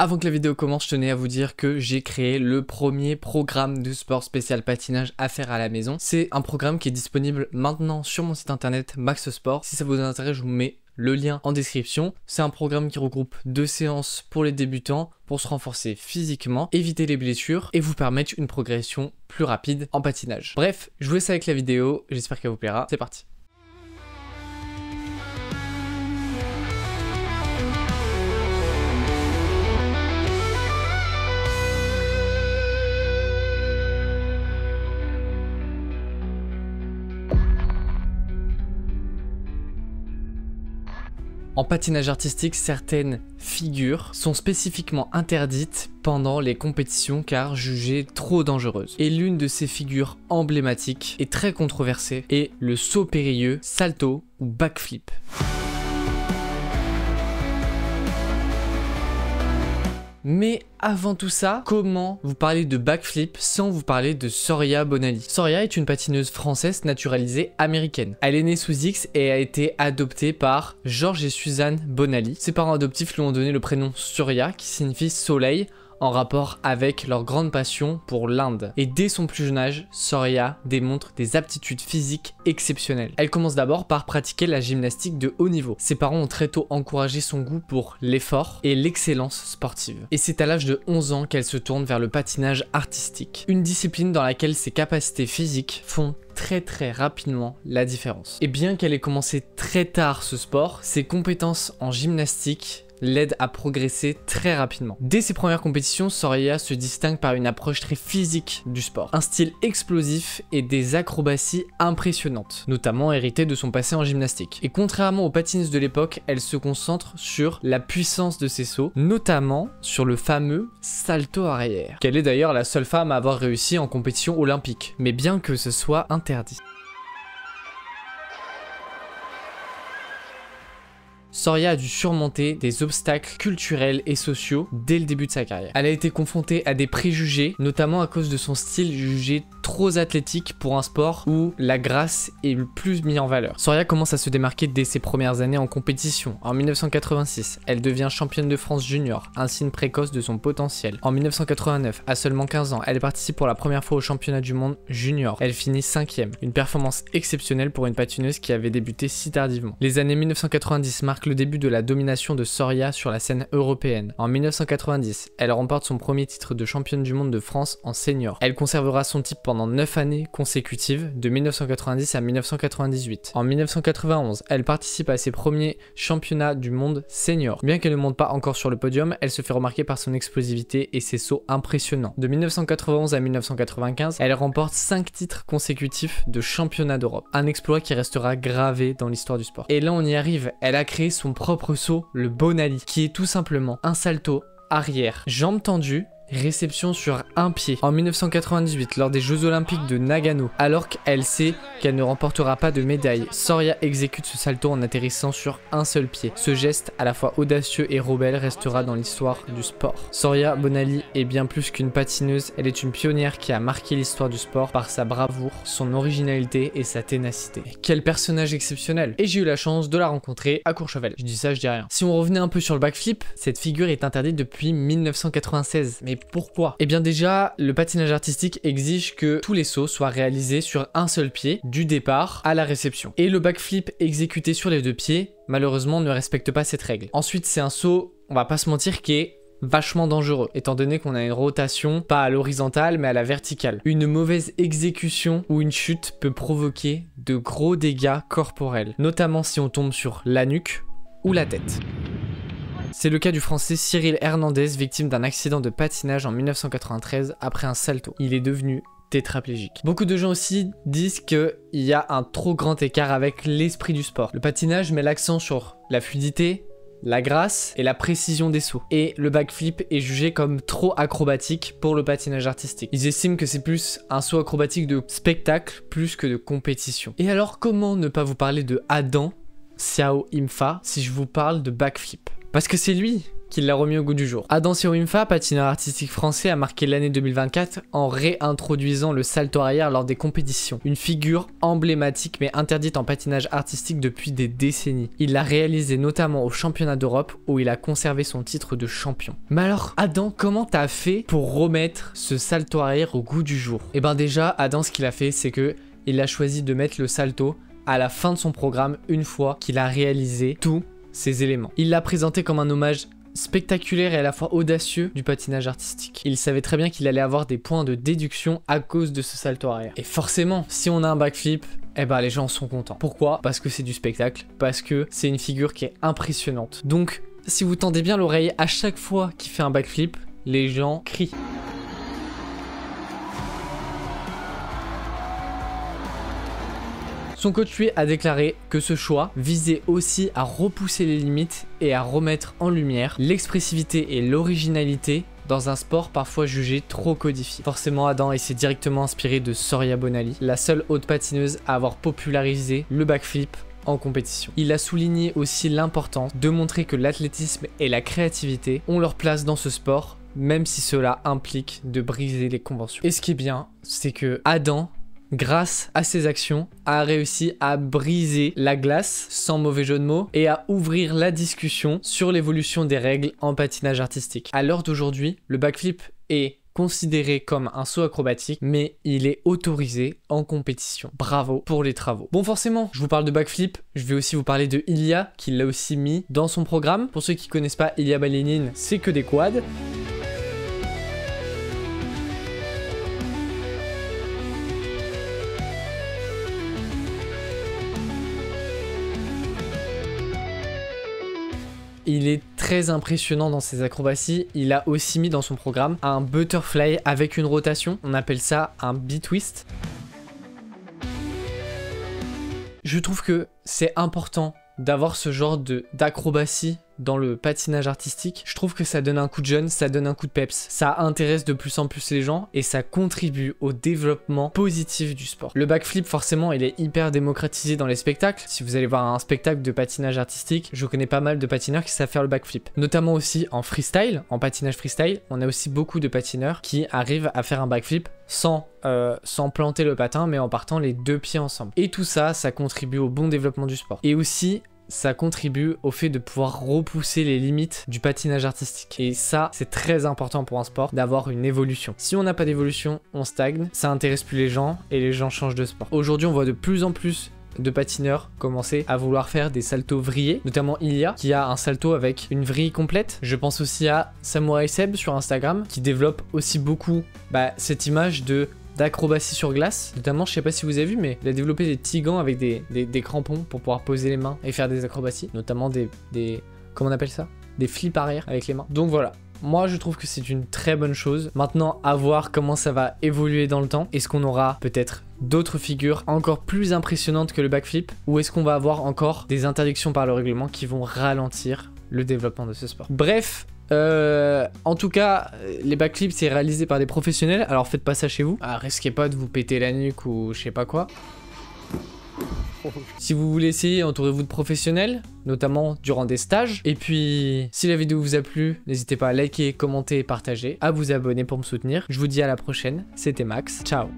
Avant que la vidéo commence, je tenais à vous dire que j'ai créé le premier programme de sport spécial patinage à faire à la maison. C'est un programme qui est disponible maintenant sur mon site internet Max Sport. Si ça vous intéresse, je vous mets le lien en description. C'est un programme qui regroupe 2 séances pour les débutants pour se renforcer physiquement, éviter les blessures et vous permettre une progression plus rapide en patinage. Bref, je vous laisse avec la vidéo, j'espère qu'elle vous plaira. C'est parti. En patinage artistique, certaines figures sont spécifiquement interdites pendant les compétitions car jugées trop dangereuses. Et l'une de ces figures emblématiques et très controversée est le saut périlleux, salto ou backflip. Mais avant tout ça, comment vous parler de backflip sans vous parler de Soria Bonali? Soria est une patineuse française naturalisée américaine. Elle est née sous X et a été adoptée par George et Suzanne Bonali. Ses parents adoptifs lui ont donné le prénom Soria qui signifie soleil, en rapport avec leur grande passion pour l'Inde. Et dès son plus jeune âge, Soria démontre des aptitudes physiques exceptionnelles. Elle commence d'abord par pratiquer la gymnastique de haut niveau. Ses parents ont très tôt encouragé son goût pour l'effort et l'excellence sportive. Et c'est à l'âge de 11 ans qu'elle se tourne vers le patinage artistique. Une discipline dans laquelle ses capacités physiques font très rapidement la différence. Et bien qu'elle ait commencé très tard ce sport, ses compétences en gymnastique l'aide à progresser très rapidement. Dès ses premières compétitions, Soria se distingue par une approche très physique du sport, un style explosif et des acrobaties impressionnantes, notamment héritées de son passé en gymnastique. Et contrairement aux patineuses de l'époque, elle se concentre sur la puissance de ses sauts, notamment sur le fameux salto arrière, qu'elle est d'ailleurs la seule femme à avoir réussi en compétition olympique, mais bien que ce soit interdit. Soria a dû surmonter des obstacles culturels et sociaux dès le début de sa carrière. Elle a été confrontée à des préjugés, notamment à cause de son style jugé trop athlétique pour un sport où la grâce est le plus mise en valeur. Soria commence à se démarquer dès ses premières années en compétition. En 1986, elle devient championne de France junior, un signe précoce de son potentiel. En 1989, à seulement 15 ans, elle participe pour la première fois au championnat du monde junior. Elle finit 5e, une performance exceptionnelle pour une patineuse qui avait débuté si tardivement. Les années 1990 marquent le début de la domination de Soria sur la scène européenne. En 1990, elle remporte son premier titre de championne du monde de France en senior. Elle conservera son titre pendant 9 années consécutives, de 1990 à 1998. En 1991, elle participe à ses premiers championnats du monde senior. Bien qu'elle ne monte pas encore sur le podium, elle se fait remarquer par son explosivité et ses sauts impressionnants. De 1991 à 1995, elle remporte 5 titres consécutifs de championnat d'Europe. Un exploit qui restera gravé dans l'histoire du sport. Et là on y arrive, elle a créé son propre saut, le Bonali, qui est tout simplement un salto arrière, jambes tendues, réception sur un pied. En 1998, lors des Jeux Olympiques de Nagano, alors qu'elle sait qu'elle ne remportera pas de médaille, Soria exécute ce salto en atterrissant sur un seul pied. Ce geste, à la fois audacieux et rebelle, restera dans l'histoire du sport. Soria Bonali est bien plus qu'une patineuse, elle est une pionnière qui a marqué l'histoire du sport par sa bravoure, son originalité et sa ténacité. Quel personnage exceptionnel! Et j'ai eu la chance de la rencontrer à Courchevel. Je dis ça, je dis rien. Si on revenait un peu sur le backflip, cette figure est interdite depuis 1996. Mais pourquoi? Eh bien déjà, le patinage artistique exige que tous les sauts soient réalisés sur un seul pied, du départ à la réception. Et le backflip exécuté sur les 2 pieds, malheureusement, ne respecte pas cette règle. Ensuite, c'est un saut, on va pas se mentir, qui est vachement dangereux, étant donné qu'on a une rotation, pas à l'horizontale, mais à la verticale. Une mauvaise exécution ou une chute peut provoquer de gros dégâts corporels, notamment si on tombe sur la nuque ou la tête. C'est le cas du français Cyril Hernandez, victime d'un accident de patinage en 1993 après un salto. Il est devenu tétraplégique. Beaucoup de gens aussi disent qu'il y a un trop grand écart avec l'esprit du sport. Le patinage met l'accent sur la fluidité, la grâce et la précision des sauts. Et le backflip est jugé comme trop acrobatique pour le patinage artistique. Ils estiment que c'est plus un saut acrobatique de spectacle plus que de compétition. Et alors comment ne pas vous parler de Adam Xiao Imfa si je vous parle de backflip? Parce que c'est lui qui l'a remis au goût du jour. Adam Siroimfa, patineur artistique français, a marqué l'année 2024 en réintroduisant le salto arrière lors des compétitions. Une figure emblématique mais interdite en patinage artistique depuis des décennies. Il l'a réalisé notamment au championnat d'Europe où il a conservé son titre de champion. Mais alors, Adam, comment t'as fait pour remettre ce salto arrière au goût du jour? Et ben déjà, Adam, ce qu'il a fait, c'est que il a choisi de mettre le salto à la fin de son programme une fois qu'il a réalisé tous ces éléments. Il l'a présenté comme un hommage spectaculaire et à la fois audacieux du patinage artistique. Il savait très bien qu'il allait avoir des points de déduction à cause de ce salto arrière. Et forcément, si on a un backflip, eh ben les gens sont contents. Pourquoi? Parce que c'est du spectacle, parce que c'est une figure qui est impressionnante. Donc, si vous tendez bien l'oreille, à chaque fois qu'il fait un backflip, les gens crient. Son coach lui a déclaré que ce choix visait aussi à repousser les limites et à remettre en lumière l'expressivité et l'originalité dans un sport parfois jugé trop codifié. Forcément, Adam s'est directement inspiré de Soria Bonali, la seule haute patineuse à avoir popularisé le backflip en compétition. Il a souligné aussi l'importance de montrer que l'athlétisme et la créativité ont leur place dans ce sport, même si cela implique de briser les conventions. Et ce qui est bien, c'est que Adam, grâce à ses actions, a réussi à briser la glace, sans mauvais jeu de mots, et à ouvrir la discussion sur l'évolution des règles en patinage artistique. À l'heure d'aujourd'hui, le backflip est considéré comme un saut acrobatique, mais il est autorisé en compétition. Bravo pour les travaux. Bon, forcément, je vous parle de backflip, je vais aussi vous parler de Ilia, qui l'a aussi mis dans son programme. Pour ceux qui connaissent pas Ilia Balinine, c'est que des quads. Il est très impressionnant dans ses acrobaties. Il a aussi mis dans son programme un butterfly avec une rotation. On appelle ça un B-twist. Je trouve que c'est important d'avoir ce genre d'acrobatie dans le patinage artistique. Je trouve que ça donne un coup de jeune, ça donne un coup de peps, ça intéresse de plus en plus les gens et ça contribue au développement positif du sport. Le backflip, forcément, il est hyper démocratisé dans les spectacles. Si vous allez voir un spectacle de patinage artistique, je connais pas mal de patineurs qui savent faire le backflip. Notamment aussi en freestyle, en patinage freestyle, on a aussi beaucoup de patineurs qui arrivent à faire un backflip sans planter le patin, mais en partant les deux pieds ensemble. Et tout ça, ça contribue au bon développement du sport. Et aussi, ça contribue au fait de pouvoir repousser les limites du patinage artistique. Et ça, c'est très important pour un sport d'avoir une évolution. Si on n'a pas d'évolution, on stagne, ça intéresse plus les gens et les gens changent de sport. Aujourd'hui, on voit de plus en plus de patineurs commencer à vouloir faire des saltos vrillés, notamment Ilia qui a un salto avec une vrille complète. Je pense aussi à Samurai Seb sur Instagram qui développe aussi beaucoup cette image d'acrobatie sur glace. Notamment, je sais pas si vous avez vu, mais il a développé des petits gants avec des crampons pour pouvoir poser les mains et faire des acrobaties, notamment des comment on appelle ça? Des flips arrière avec les mains. Donc voilà. Moi, je trouve que c'est une très bonne chose. Maintenant, à voir comment ça va évoluer dans le temps. Est-ce qu'on aura peut-être d'autres figures encore plus impressionnantes que le backflip? Ou est-ce qu'on va avoir encore des interdictions par le règlement qui vont ralentir le développement de ce sport? Bref, en tout cas, les backflips, c'est réalisé par des professionnels. Alors faites pas ça chez vous. Risquez pas de vous péter la nuque ou je sais pas quoi. Si vous voulez essayer, entourez-vous de professionnels, notamment durant des stages. Et puis, si la vidéo vous a plu, n'hésitez pas à liker, commenter et partager, à vous abonner pour me soutenir. Je vous dis à la prochaine, c'était Max, ciao.